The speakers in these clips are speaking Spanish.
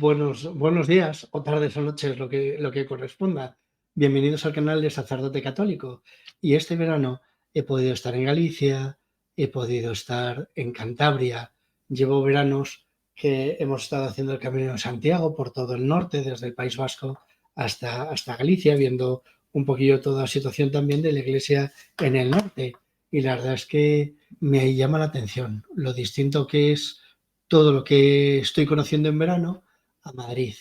Buenos días o tardes o noches, lo que corresponda. Bienvenidos al canal de Sacerdote Católico. Y este verano he podido estar en Galicia, he podido estar en Cantabria. Llevo veranos que hemos estado haciendo el Camino de Santiago por todo el norte, desde el País Vasco hasta Galicia, viendo un poquillo toda la situación también de la Iglesia en el norte. Y la verdad es que me llama la atención lo distinto que es todo lo que estoy conociendo en verano a Madrid.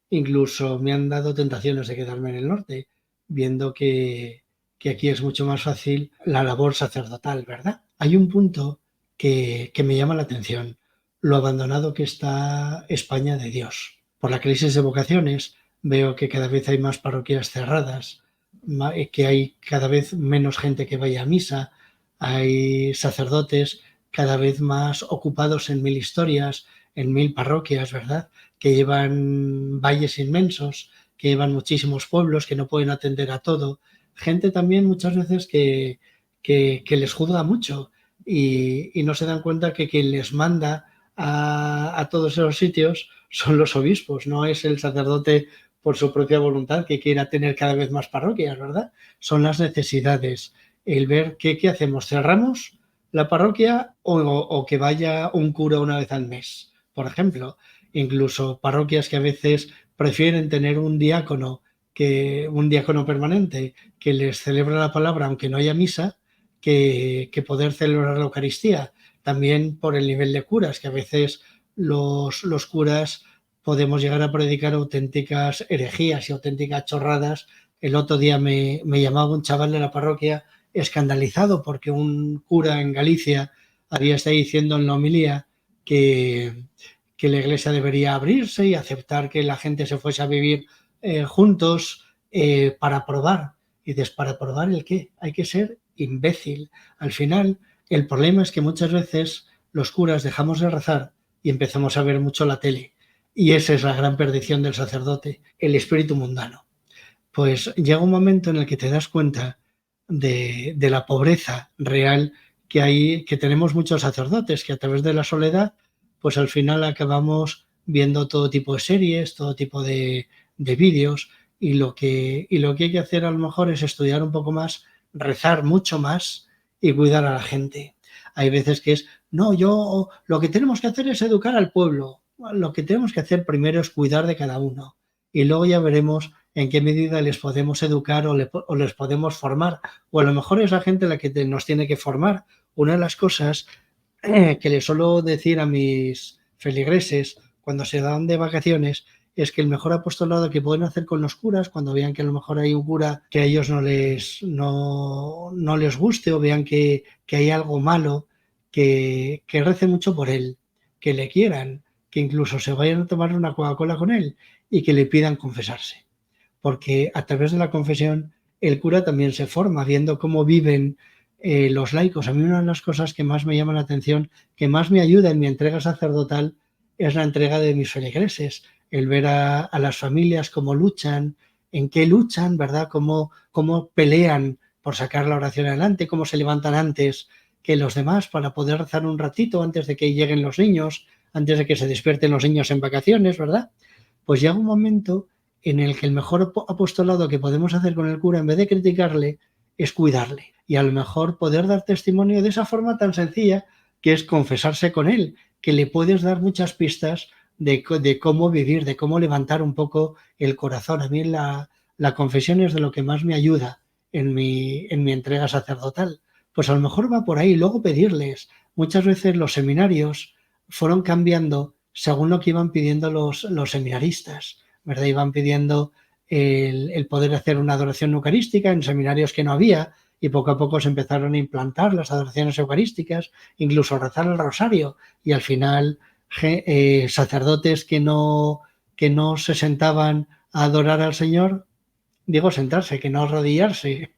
Incluso me han dado tentaciones de quedarme en el norte, viendo que aquí es mucho más fácil la labor sacerdotal, ¿verdad? Hay un punto que me llama la atención, lo abandonado que está España de Dios. Por la crisis de vocaciones veo que cada vez hay más parroquias cerradas, que hay cada vez menos gente que vaya a misa, hay sacerdotes cada vez más ocupados en mil historias, en mil parroquias, ¿verdad? Que llevan valles inmensos, que llevan muchísimos pueblos, que no pueden atender a todo. Gente también muchas veces que les juzga mucho y no se dan cuenta que quien les manda a todos esos sitios son los obispos, no es el sacerdote por su propia voluntad que quiera tener cada vez más parroquias, ¿verdad? Son las necesidades, el ver qué hacemos, cerramos la parroquia o que vaya un cura una vez al mes, por ejemplo. Incluso parroquias que a veces prefieren tener un diácono permanente que les celebra la palabra aunque no haya misa, que poder celebrar la Eucaristía. También por el nivel de curas, que a veces los curas podemos llegar a predicar auténticas herejías y auténticas chorradas. El otro día me llamaba un chaval de la parroquia escandalizado porque un cura en Galicia había estado diciendo en la homilía que la iglesia debería abrirse y aceptar que la gente se fuese a vivir juntos para probar. Y dices, ¿para probar el qué? Hay que ser imbécil. Al final, el problema es que muchas veces los curas dejamos de rezar y empezamos a ver mucho la tele. Y esa es la gran perdición del sacerdote, el espíritu mundano. Pues llega un momento en el que te das cuenta de la pobreza real que hay, que tenemos muchos sacerdotes, que a través de la soledad, pues al final acabamos viendo todo tipo de series, todo tipo de vídeos, y lo que hay que hacer a lo mejor es estudiar un poco más, rezar mucho más y cuidar a la gente. Hay veces que es, no, yo lo que tenemos que hacer es educar al pueblo. Lo que tenemos que hacer primero es cuidar de cada uno y luego ya veremos en qué medida les podemos educar o les podemos formar. O a lo mejor es la gente la que nos tiene que formar. Una de las cosas que le suelo decir a mis feligreses cuando se dan de vacaciones es que el mejor apostolado que pueden hacer con los curas, cuando vean que a lo mejor hay un cura que a ellos no les guste o vean que hay algo malo, que recen mucho por él, que le quieran, que incluso se vayan a tomar una Coca-Cola con él y que le pidan confesarse. Porque a través de la confesión el cura también se forma, viendo cómo viven los laicos. A mí una de las cosas que más me llama la atención, que más me ayuda en mi entrega sacerdotal, es la entrega de mis feligreses, el ver a las familias cómo luchan, en qué luchan, ¿verdad? Cómo pelean por sacar la oración adelante, cómo se levantan antes que los demás para poder rezar un ratito antes de que lleguen los niños, antes de que se despierten los niños en vacaciones, ¿verdad? Pues llega un momento en el que el mejor apostolado que podemos hacer con el cura, en vez de criticarle, es cuidarle. Y a lo mejor poder dar testimonio de esa forma tan sencilla que es confesarse con él, que le puedes dar muchas pistas de cómo vivir, de cómo levantar un poco el corazón. A mí la confesión es de lo que más me ayuda en mi entrega sacerdotal. Pues a lo mejor va por ahí. Luego pedirles. Muchas veces los seminarios fueron cambiando según lo que iban pidiendo los seminaristas, ¿verdad? Iban pidiendo el poder hacer una adoración eucarística en seminarios que no había y poco a poco se empezaron a implantar las adoraciones eucarísticas, incluso rezar el rosario y al final sacerdotes que no se sentaban a adorar al Señor, digo sentarse, que no arrodillarse,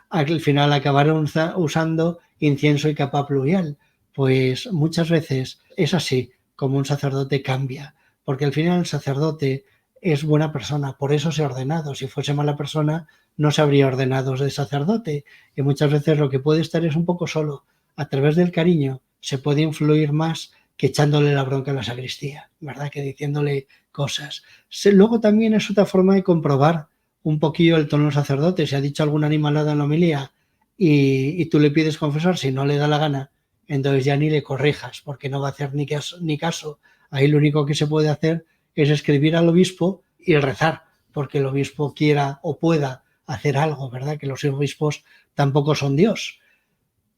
al final acabaron usando incienso y capa pluvial. Pues muchas veces es así como un sacerdote cambia, porque al final el sacerdote es buena persona, por eso se ha ordenado. Si fuese mala persona, no se habría ordenado de sacerdote. Y muchas veces lo que puede estar es un poco solo. A través del cariño se puede influir más que echándole la bronca a la sacristía, ¿verdad? Que diciéndole cosas. Luego también es otra forma de comprobar un poquillo el tono del sacerdote. Si ha dicho alguna animalada en la homilía y tú le pides confesar, si no le da la gana, entonces ya ni le corrijas, porque no va a hacer ni caso. Ahí lo único que se puede hacer es escribir al obispo y rezar, porque el obispo quiera o pueda hacer algo, ¿verdad? Que los obispos tampoco son Dios.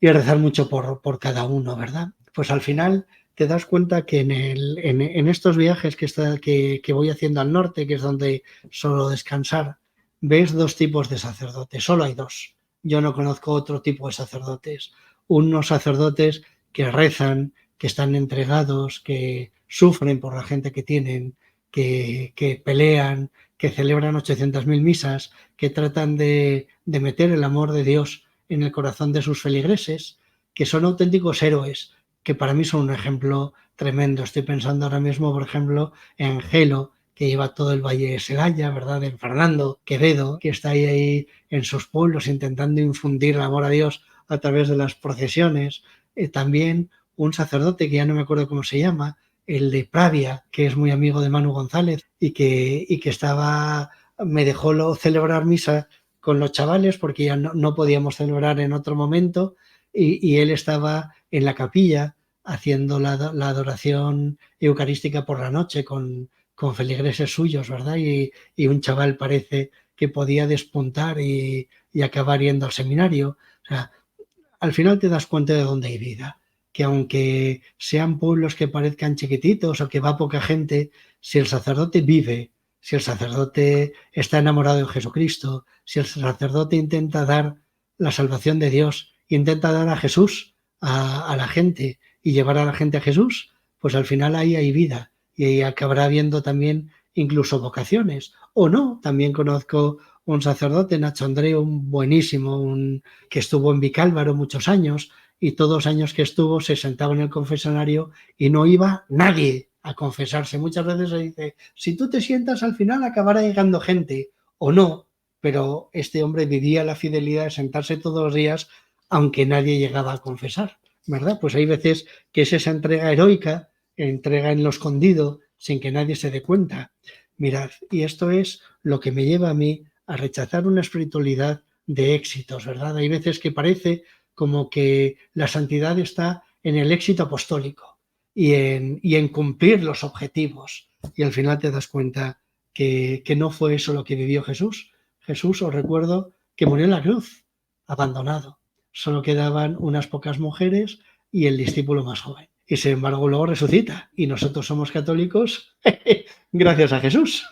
Y rezar mucho por cada uno, ¿verdad? Pues al final te das cuenta que en estos viajes que voy haciendo al norte, que es donde suelo descansar, ves dos tipos de sacerdotes, solo hay dos. Yo no conozco otro tipo de sacerdotes. Unos sacerdotes que rezan, que están entregados, que sufren por la gente que tienen, que pelean, que celebran 800.000 misas, que tratan de meter el amor de Dios en el corazón de sus feligreses, que son auténticos héroes, que para mí son un ejemplo tremendo. Estoy pensando ahora mismo, por ejemplo, en Gelo, que lleva todo el Valle de Celaya, ¿verdad? En Fernando Quevedo, que está ahí en sus pueblos intentando infundir el amor a Dios a través de las procesiones. También un sacerdote que ya no me acuerdo cómo se llama, el de Pravia, que es muy amigo de Manu González y que me dejó celebrar misa con los chavales porque ya no podíamos celebrar en otro momento y él estaba en la capilla haciendo la adoración eucarística por la noche con feligreses suyos, ¿verdad? Y un chaval parece que podía despuntar y acabar yendo al seminario. O sea, al final te das cuenta de dónde hay vida, que aunque sean pueblos que parezcan chiquititos o que va poca gente, si el sacerdote vive, si el sacerdote está enamorado de Jesucristo, si el sacerdote intenta dar la salvación de Dios, intenta dar a Jesús a la gente y llevar a la gente a Jesús, pues al final ahí hay vida y ahí acabará habiendo también incluso vocaciones. O no, también conozco un sacerdote, Nacho Andreu, un buenísimo, que estuvo en Vicálvaro muchos años y todos los años que estuvo se sentaba en el confesionario y no iba nadie a confesarse. Muchas veces se dice, si tú te sientas al final acabará llegando gente o no, pero este hombre vivía la fidelidad de sentarse todos los días aunque nadie llegaba a confesar, ¿verdad? Pues hay veces que es esa entrega heroica, entrega en lo escondido, sin que nadie se dé cuenta. Mirad, y esto es lo que me lleva a mí a rechazar una espiritualidad de éxitos, ¿verdad? Hay veces que parece como que la santidad está en el éxito apostólico y en cumplir los objetivos. Y al final te das cuenta que no fue eso lo que vivió Jesús. Jesús, os recuerdo, que murió en la cruz, abandonado. Solo quedaban unas pocas mujeres y el discípulo más joven. Y sin embargo luego resucita. Y nosotros somos católicos gracias a Jesús.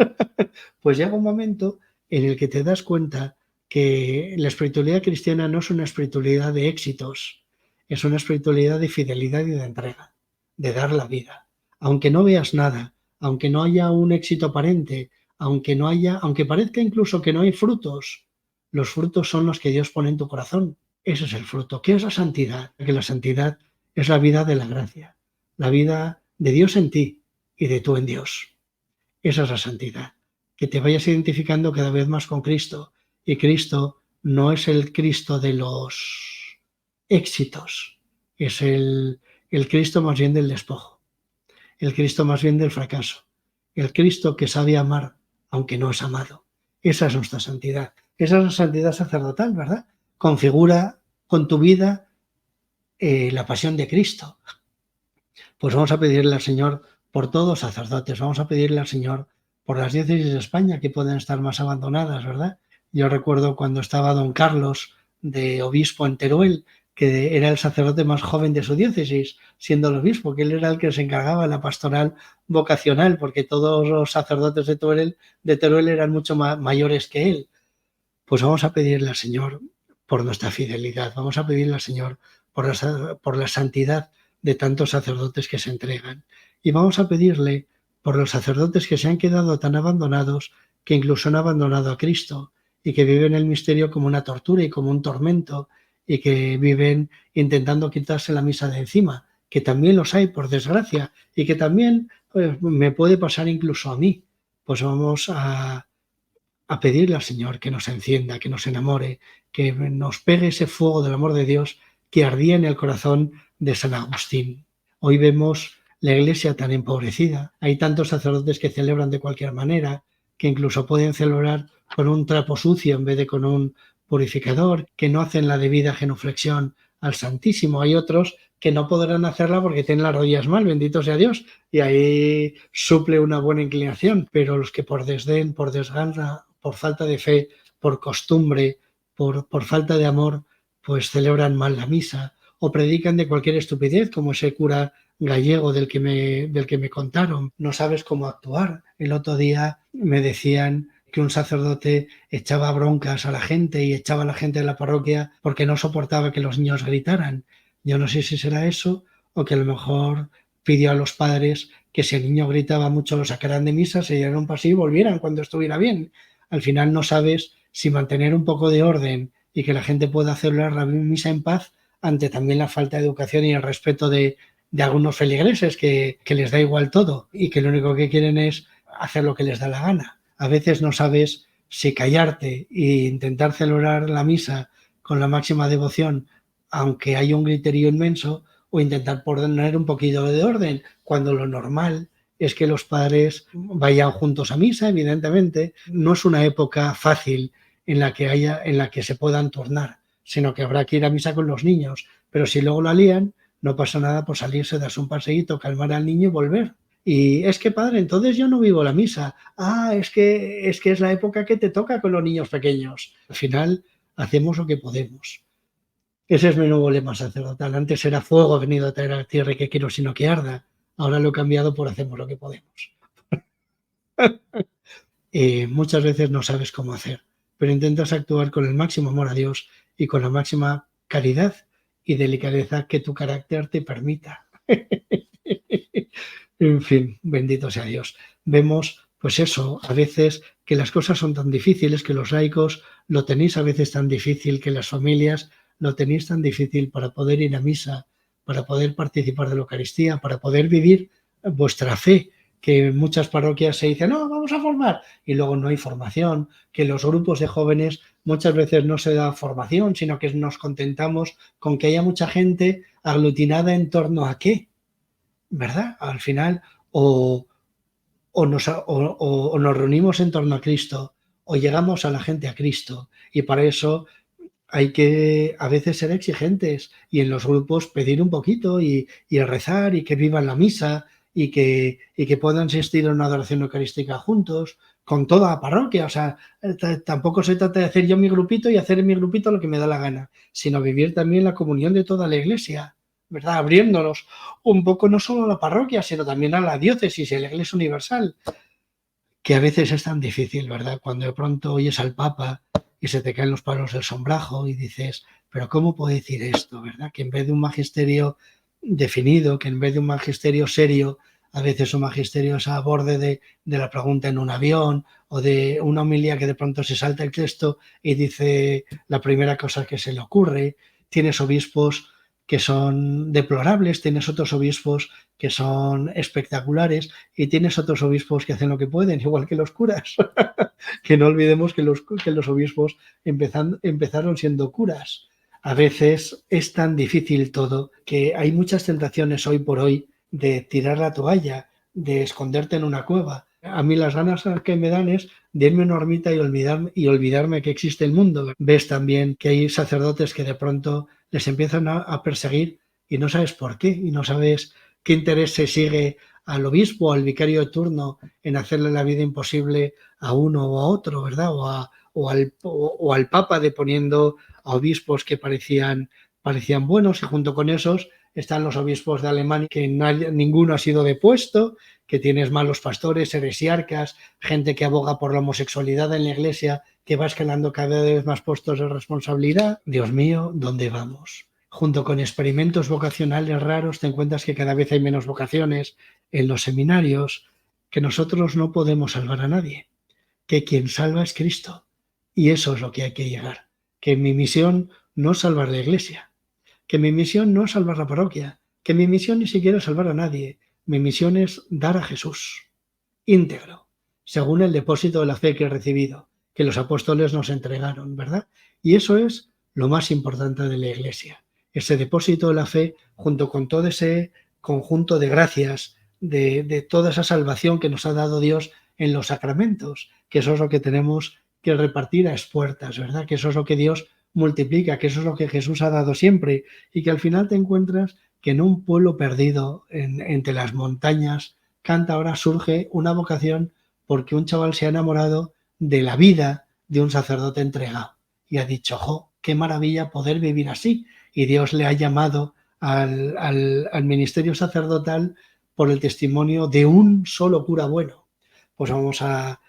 Pues llega un momento en el que te das cuenta que la espiritualidad cristiana no es una espiritualidad de éxitos, es una espiritualidad de fidelidad y de entrega, de dar la vida. Aunque no veas nada, aunque no haya un éxito aparente, aunque parezca incluso que no hay frutos, los frutos son los que Dios pone en tu corazón. Ese es el fruto. ¿Qué es la santidad? Que la santidad es la vida de la gracia, la vida de Dios en ti y de tú en Dios. Esa es la santidad. Que te vayas identificando cada vez más con Cristo. Y Cristo no es el Cristo de los éxitos, es el Cristo más bien del despojo, el Cristo más bien del fracaso, el Cristo que sabe amar aunque no es amado. Esa es nuestra santidad. Esa es la santidad sacerdotal, ¿verdad? Configura con tu vida la pasión de Cristo. Pues vamos a pedirle al Señor por todos los sacerdotes, vamos a pedirle al Señor por las diócesis de España que pueden estar más abandonadas, ¿verdad? Yo recuerdo cuando estaba don Carlos de obispo en Teruel, que era el sacerdote más joven de su diócesis, siendo el obispo, que él era el que se encargaba de la pastoral vocacional, porque todos los sacerdotes de Teruel eran mucho mayores que él. Pues vamos a pedirle al Señor por nuestra fidelidad, vamos a pedirle al Señor por la santidad de tantos sacerdotes que se entregan. Y vamos a pedirle por los sacerdotes que se han quedado tan abandonados que incluso han abandonado a Cristo y que viven el misterio como una tortura y como un tormento y que viven intentando quitarse la misa de encima, que también los hay, por desgracia, y que también me puede pasar incluso a mí. Pues vamos a pedirle al Señor que nos encienda, que nos enamore, que nos pegue ese fuego del amor de Dios que ardía en el corazón de San Agustín. Hoy vemos la iglesia tan empobrecida. Hay tantos sacerdotes que celebran de cualquier manera, que incluso pueden celebrar con un trapo sucio en vez de con un purificador, que no hacen la debida genuflexión al Santísimo. Hay otros que no podrán hacerla porque tienen las rodillas mal, bendito sea Dios, y ahí suple una buena inclinación, pero los que por desdén, por desgana, por falta de fe, por costumbre, por falta de amor, pues celebran mal la misa o predican de cualquier estupidez, como ese cura gallego del que me contaron. No sabes cómo actuar. El otro día me decían que un sacerdote echaba broncas a la gente y echaba a la gente de la parroquia porque no soportaba que los niños gritaran. Yo no sé si será eso o que a lo mejor pidió a los padres que si el niño gritaba mucho lo sacaran de misa, se dieran un paseo y volvieran cuando estuviera bien. Al final no sabes si mantener un poco de orden y que la gente pueda celebrar la misa en paz ante también la falta de educación y el respeto de algunos feligreses que les da igual todo y que lo único que quieren es hacer lo que les da la gana. A veces no sabes si callarte e intentar celebrar la misa con la máxima devoción, aunque hay un griterío inmenso, o intentar poner un poquito de orden, cuando lo normal es que los padres vayan juntos a misa, evidentemente. No es una época fácil en la que se puedan turnar, sino que habrá que ir a misa con los niños. Pero si luego la lían, no pasa nada por salirse, darse un paseíto, calmar al niño y volver. Y es que, padre, entonces yo no vivo la misa. Ah, es la época que te toca con los niños pequeños. Al final, hacemos lo que podemos. Ese es mi nuevo lema sacerdotal. Antes era fuego venido a traer a la tierra y que quiero sino que arda. Ahora lo he cambiado por hacemos lo que podemos. Muchas veces no sabes cómo hacer, pero intentas actuar con el máximo amor a Dios y con la máxima caridad y delicadeza que tu carácter te permita. En fin, bendito sea Dios. Vemos, pues eso, a veces que las cosas son tan difíciles, que los laicos lo tenéis a veces tan difícil, que las familias lo tenéis tan difícil para poder ir a misa, para poder participar de la Eucaristía, para poder vivir vuestra fe, que en muchas parroquias se dice, no, vamos a formar, y luego no hay formación, que los grupos de jóvenes muchas veces no se da formación, sino que nos contentamos con que haya mucha gente aglutinada en torno a qué, ¿verdad? Al final, o nos reunimos en torno a Cristo, o llegamos a la gente a Cristo, y para eso hay que a veces ser exigentes y en los grupos pedir un poquito y rezar y que vivan la misa y que puedan asistir a una adoración eucarística juntos con toda la parroquia. O sea, tampoco se trata de hacer yo mi grupito y hacer en mi grupito lo que me da la gana, sino vivir también la comunión de toda la iglesia, ¿verdad? Abriéndonos un poco no solo a la parroquia, sino también a la diócesis y a la iglesia universal, que a veces es tan difícil, ¿verdad? Cuando de pronto oyes al Papa y se te caen los palos del sombrajo y dices, pero ¿cómo puede decir esto, verdad? Que en vez de un magisterio definido, que en vez de un magisterio serio, a veces un magisterio es a borde de la pregunta en un avión o de una homilía que de pronto se salta el texto y dice la primera cosa que se le ocurre. Tienes obispos que son deplorables, tienes otros obispos que son espectaculares y tienes otros obispos que hacen lo que pueden, igual que los curas. Que no olvidemos que los obispos empezaron siendo curas. A veces es tan difícil todo que hay muchas tentaciones hoy por hoy de tirar la toalla, de esconderte en una cueva. A mí las ganas que me dan es de irme a una hormita y olvidarme que existe el mundo. Ves también que hay sacerdotes que de pronto les empiezan a perseguir y no sabes por qué y no sabes qué interés se sigue al obispo o al vicario de turno en hacerle la vida imposible a uno o a otro, ¿verdad? O al Papa deponiendo a obispos que parecían buenos y junto con esos están los obispos de Alemania que ninguno ha sido depuesto, que tienes malos pastores, heresiarcas, gente que aboga por la homosexualidad en la iglesia, que va escalando cada vez más puestos de responsabilidad. Dios mío, ¿dónde vamos? Junto con experimentos vocacionales raros, te encuentras que cada vez hay menos vocaciones en los seminarios, que nosotros no podemos salvar a nadie, que quien salva es Cristo. Y eso es lo que hay que llegar. Que mi misión no es salvar la iglesia, que mi misión no es salvar la parroquia, que mi misión ni siquiera es salvar a nadie. Mi misión es dar a Jesús íntegro, según el depósito de la fe que he recibido, que los apóstoles nos entregaron, ¿verdad? Y eso es lo más importante de la iglesia, ese depósito de la fe junto con todo ese conjunto de gracias, de toda esa salvación que nos ha dado Dios en los sacramentos, que eso es lo que tenemos que repartir a expuertas, ¿verdad? Que eso es lo que Dios multiplica, que eso es lo que Jesús ha dado siempre, y que al final te encuentras que en un pueblo perdido, entre las montañas, Canta ahora surge una vocación porque un chaval se ha enamorado de la vida de un sacerdote entregado y ha dicho, ¡jo, qué maravilla poder vivir así! Y Dios le ha llamado al ministerio sacerdotal por el testimonio de un solo cura bueno. Pues vamos a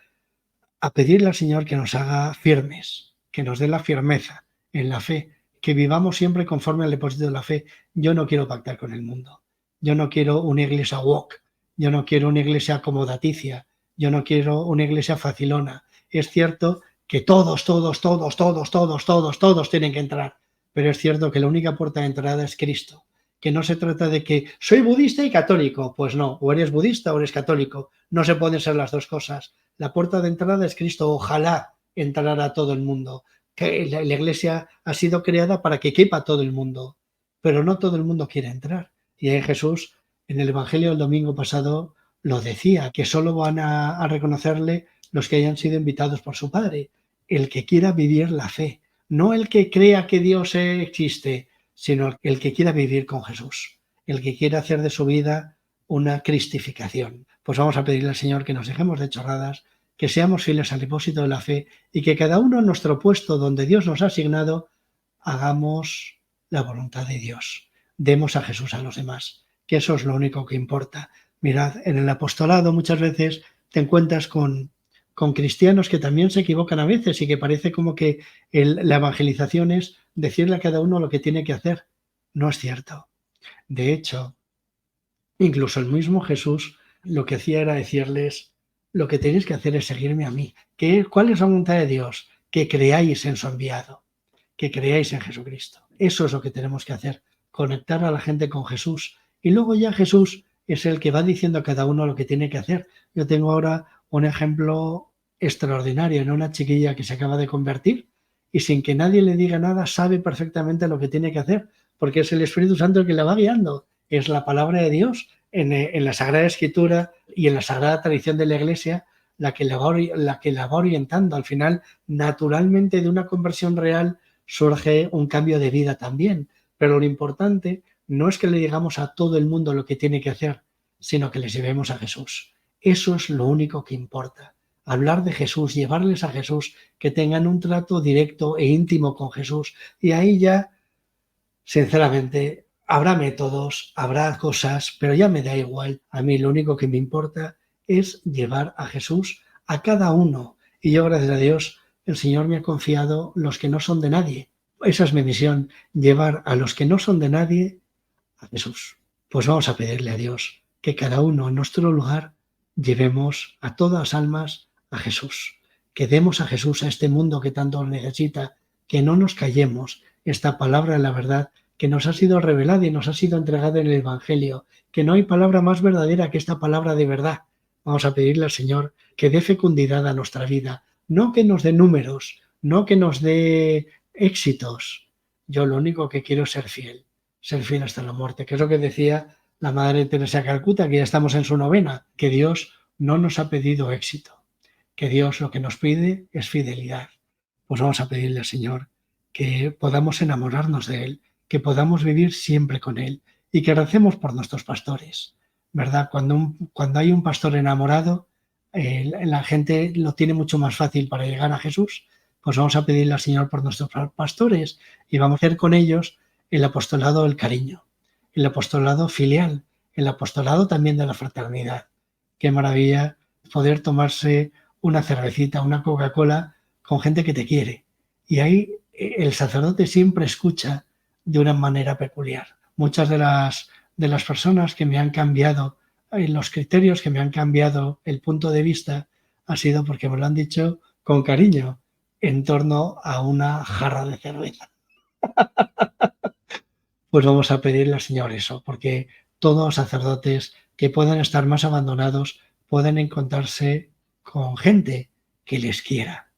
pedirle al Señor que nos haga firmes, que nos dé la firmeza en la fe, que vivamos siempre conforme al depósito de la fe. Yo no quiero pactar con el mundo, yo no quiero una iglesia woke, yo no quiero una iglesia acomodaticia, yo no quiero una iglesia facilona. Es cierto que todos tienen que entrar, pero es cierto que la única puerta de entrada es Cristo, que no se trata de que soy budista y católico, pues no, o eres budista o eres católico, no se pueden ser las dos cosas. La puerta de entrada es Cristo, ojalá entrara todo el mundo, que la iglesia ha sido creada para que quepa todo el mundo, pero no todo el mundo quiere entrar. Y ahí Jesús, en el Evangelio del domingo pasado, lo decía, que solo van a reconocerle los que hayan sido invitados por su Padre, el que quiera vivir la fe, no el que crea que Dios existe, sino el que quiera vivir con Jesús, el que quiera hacer de su vida una cristificación. Pues vamos a pedirle al Señor que nos dejemos de chorradas, que seamos fieles al depósito de la fe y que cada uno en nuestro puesto donde Dios nos ha asignado, hagamos la voluntad de Dios. Demos a Jesús a los demás, que eso es lo único que importa. Mirad, en el apostolado muchas veces te encuentras con cristianos que también se equivocan a veces y que parece como que la evangelización es decirle a cada uno lo que tiene que hacer. No es cierto. De hecho, incluso el mismo Jesús lo que hacía era decirles, lo que tenéis que hacer es seguirme a mí. ¿Cuál es la voluntad de Dios? Que creáis en su enviado, que creáis en Jesucristo. Eso es lo que tenemos que hacer, conectar a la gente con Jesús. Y luego ya Jesús es el que va diciendo a cada uno lo que tiene que hacer. Yo tengo ahora un ejemplo extraordinario en una chiquilla que se acaba de convertir y sin que nadie le diga nada sabe perfectamente lo que tiene que hacer, porque es el Espíritu Santo el que la va guiando. Es la palabra de Dios en la Sagrada Escritura y en la Sagrada Tradición de la Iglesia la que la va orientando. Al final, naturalmente, de una conversión real surge un cambio de vida también. Pero lo importante no es que le digamos a todo el mundo lo que tiene que hacer, sino que les llevemos a Jesús. Eso es lo único que importa. Hablar de Jesús, llevarles a Jesús, que tengan un trato directo e íntimo con Jesús. Y ahí ya, sinceramente, habrá métodos, habrá cosas, pero ya me da igual. A mí lo único que me importa es llevar a Jesús a cada uno. Y yo, gracias a Dios, el Señor me ha confiado los que no son de nadie. Esa es mi misión, llevar a los que no son de nadie a Jesús. Pues vamos a pedirle a Dios que cada uno en nuestro lugar llevemos a todas las almas a Jesús. Que demos a Jesús a este mundo que tanto necesita, que no nos callemos esta palabra de la verdad que nos ha sido revelada y nos ha sido entregada en el Evangelio, que no hay palabra más verdadera que esta palabra de verdad. Vamos a pedirle al Señor que dé fecundidad a nuestra vida, no que nos dé números, no que nos dé éxitos. Yo lo único que quiero es ser fiel hasta la muerte, que es lo que decía la Madre Teresa de Calcuta, que ya estamos en su novena, que Dios no nos ha pedido éxito, que Dios lo que nos pide es fidelidad. Pues vamos a pedirle al Señor que podamos enamorarnos de Él, que podamos vivir siempre con Él y que recemos por nuestros pastores, ¿verdad? Cuando hay un pastor enamorado, la gente lo tiene mucho más fácil para llegar a Jesús. Pues vamos a pedirle al Señor por nuestros pastores y vamos a hacer con ellos el apostolado del cariño, el apostolado filial, el apostolado también de la fraternidad. Qué maravilla poder tomarse una cervecita, una Coca-Cola con gente que te quiere. Y ahí el sacerdote siempre escucha de una manera peculiar. Muchas de las personas que me han cambiado los criterios, que me han cambiado el punto de vista, ha sido porque me lo han dicho con cariño en torno a una jarra de cerveza. Pues vamos a pedirle al Señor eso, porque todos los sacerdotes que puedan estar más abandonados pueden encontrarse con gente que les quiera.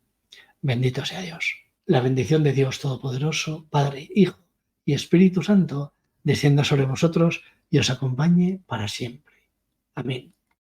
Bendito sea Dios. La bendición de Dios Todopoderoso, Padre, Hijo y Espíritu Santo, descienda sobre vosotros y os acompañe para siempre. Amén.